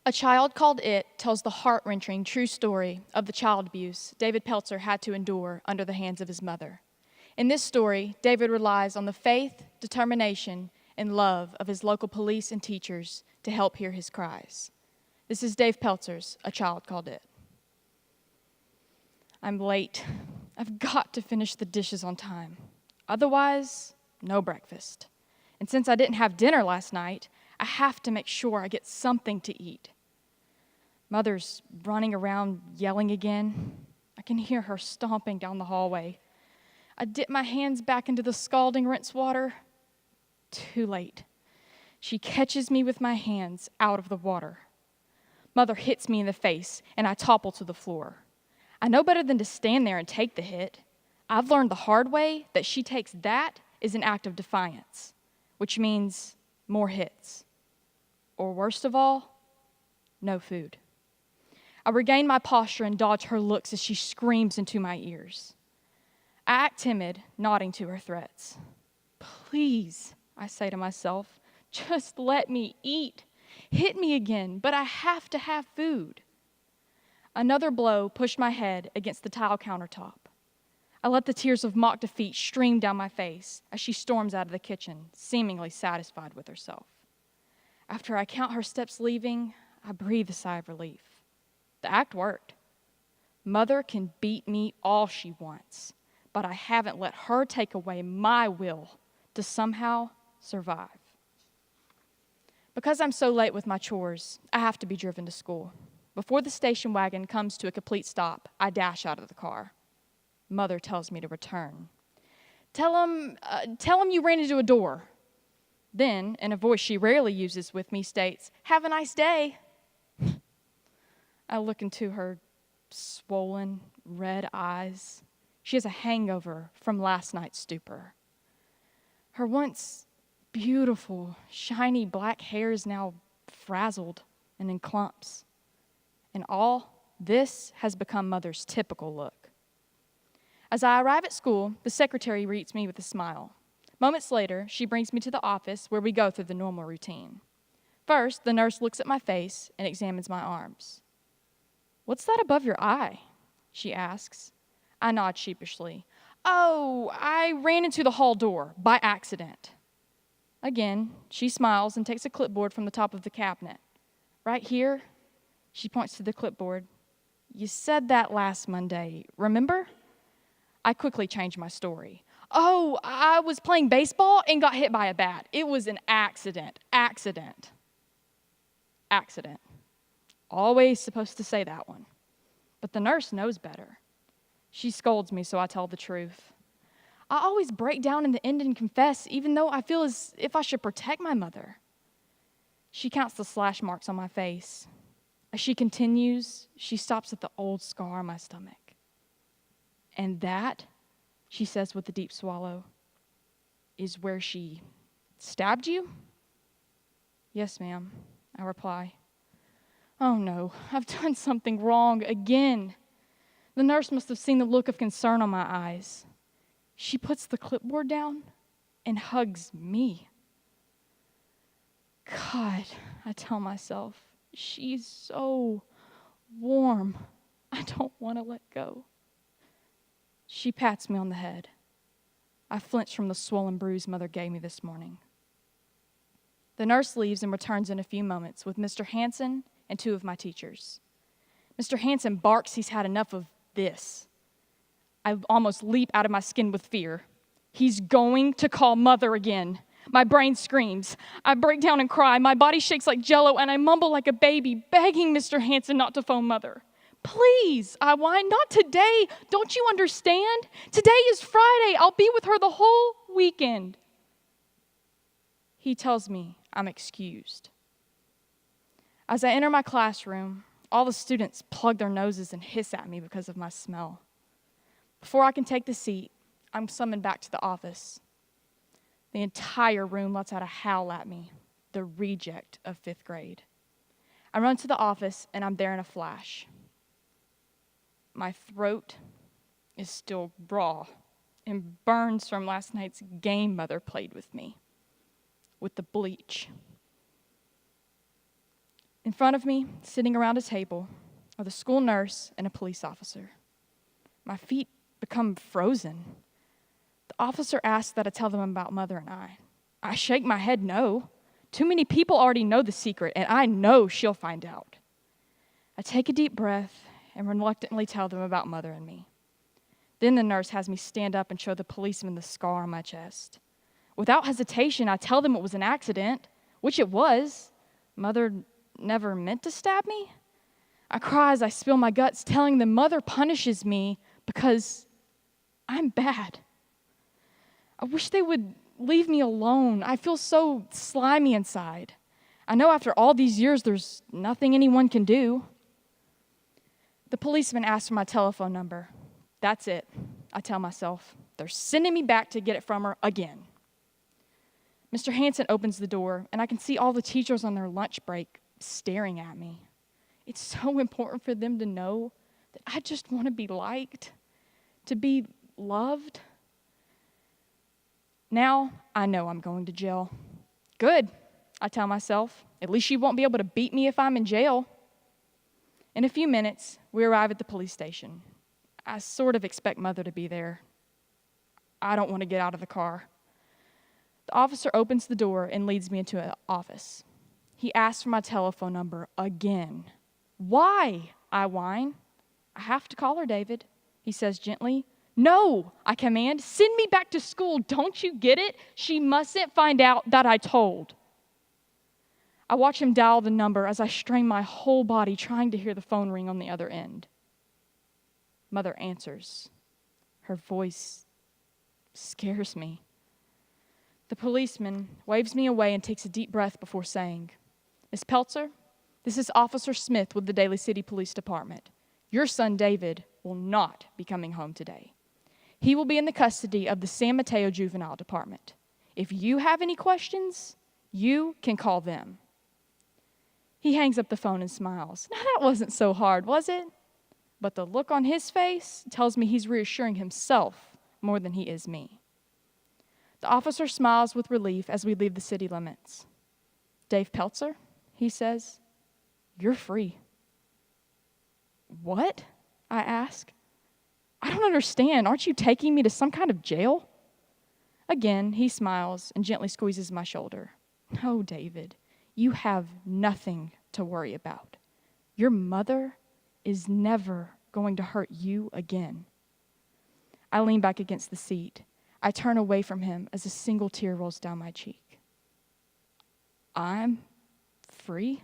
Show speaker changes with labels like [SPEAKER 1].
[SPEAKER 1] A Child Called It tells the heart-wrenching true story of the child abuse David Peltzer had to endure under the hands of his mother. In this story, David relies on the faith, determination, and love of his local police and teachers to help hear his cries. This is Dave Peltzer's A Child Called It. I'm late. I've got to finish the dishes on time. Otherwise, no breakfast. And since I didn't have dinner last night, I have to make sure I get something to eat. Mother's running around yelling again. I can hear her stomping down the hallway. I dip my hands back into the scalding rinse water. Too late. She catches me with my hands out of the water. Mother hits me in the face, and I topple to the floor. I know better than to stand there and take the hit. I've learned the hard way that she takes that as an act of defiance, which means more hits. Or worst of all, no food. I regain my posture and dodge her looks as she screams into my ears. I act timid, nodding to her threats. Please, I say to myself, just let me eat. Hit me again, but I have to have food. Another blow pushed my head against the tile countertop. I let the tears of mock defeat stream down my face as she storms out of the kitchen, seemingly satisfied with herself. After I count her steps leaving, I breathe a sigh of relief. The act worked. Mother can beat me all she wants, but I haven't let her take away my will to somehow survive. Because I'm so late with my chores, I have to be driven to school. Before the station wagon comes to a complete stop, I dash out of the car. Mother tells me to return. Tell him you ran into a door. Then, in a voice she rarely uses with me, states, "Have a nice day." I look into her swollen, red eyes. She has a hangover from last night's stupor. Her once beautiful, shiny black hair is now frazzled and in clumps. And all this has become Mother's typical look. As I arrive at school, the secretary greets me with a smile. Moments later, she brings me to the office where we go through the normal routine. First, the nurse looks at my face and examines my arms. "What's that above your eye?" she asks. I nod sheepishly. "Oh, I ran into the hall door by accident." Again, she smiles and takes a clipboard from the top of the cabinet. "Right here," she points to the clipboard. "You said that last Monday, remember?" I quickly change my story. "Oh, I was playing baseball and got hit by a bat. It was an accident. Accident. Always supposed to say that one. But the nurse knows better. She scolds me, so I tell the truth. I always break down in the end and confess, even though I feel as if I should protect my mother. She counts the slash marks on my face. As she continues, she stops at the old scar on my stomach. "And that," she says with a deep swallow, "is where she stabbed you?" "Yes, ma'am," I reply. Oh no, I've done something wrong again. The nurse must have seen the look of concern on my eyes. She puts the clipboard down and hugs me. God, I tell myself, she's so warm. I don't want to let go. She pats me on the head. I flinch from the swollen bruise Mother gave me this morning. The nurse leaves and returns in a few moments with Mr. Hansen and 2 of my teachers. Mr. Hansen barks he's had enough of this. I almost leap out of my skin with fear. He's going to call Mother again. My brain screams. I break down and cry. My body shakes like jello, and I mumble like a baby, begging Mr. Hansen not to phone Mother. "Please," I whine, "not today. Don't you understand? Today is Friday. I'll be with her the whole weekend." He tells me I'm excused. As I enter my classroom, all the students plug their noses and hiss at me because of my smell. Before I can take the seat, I'm summoned back to the office. The entire room lets out a howl at me, the reject of 5th grade. I run to the office, and I'm there in a flash. My throat is still raw and burns from last night's game Mother played with me, with the bleach. In front of me, sitting around a table, are the school nurse and a police officer. My feet become frozen. The officer asks that I tell them about Mother and I. I shake my head no. Too many people already know the secret, and I know she'll find out. I take a deep breath and reluctantly tell them about Mother and me. Then the nurse has me stand up and show the policeman the scar on my chest. Without hesitation, I tell them it was an accident, which it was. Mother never meant to stab me. I cry as I spill my guts, telling them Mother punishes me because I'm bad. I wish they would leave me alone. I feel so slimy inside. I know after all these years, there's nothing anyone can do. The policeman asks for my telephone number. That's it, I tell myself. They're sending me back to get it from her again. Mr. Hansen opens the door, and I can see all the teachers on their lunch break staring at me. It's so important for them to know that I just want to be liked, to be loved. Now I know I'm going to jail. Good, I tell myself. At least she won't be able to beat me if I'm in jail. In a few minutes, we arrive at the police station. I sort of expect Mother to be there. I don't want to get out of the car. The officer opens the door and leads me into an office. He asks for my telephone number again. Why? I whine. I have to call her, David, he says gently. No, I command. Send me back to school. Don't you get it? She mustn't find out that I told. I watch him dial the number as I strain my whole body trying to hear the phone ring on the other end. Mother answers. Her voice scares me. The policeman waves me away and takes a deep breath before saying, Miss Peltzer, this is Officer Smith with the Daly City Police Department. Your son, David, will not be coming home today. He will be in the custody of the San Mateo Juvenile Department. If you have any questions, you can call them. He hangs up the phone and smiles. Now, that wasn't so hard, was it? But the look on his face tells me he's reassuring himself more than he is me. The officer smiles with relief as we leave the city limits. Dave Peltzer, he says, you're free. What? I ask. I don't understand. Aren't you taking me to some kind of jail? Again, he smiles and gently squeezes my shoulder. No, David, you have nothing to worry about. Your mother is never going to hurt you again. I lean back against the seat. I turn away from him as a single tear rolls down my cheek. I'm free?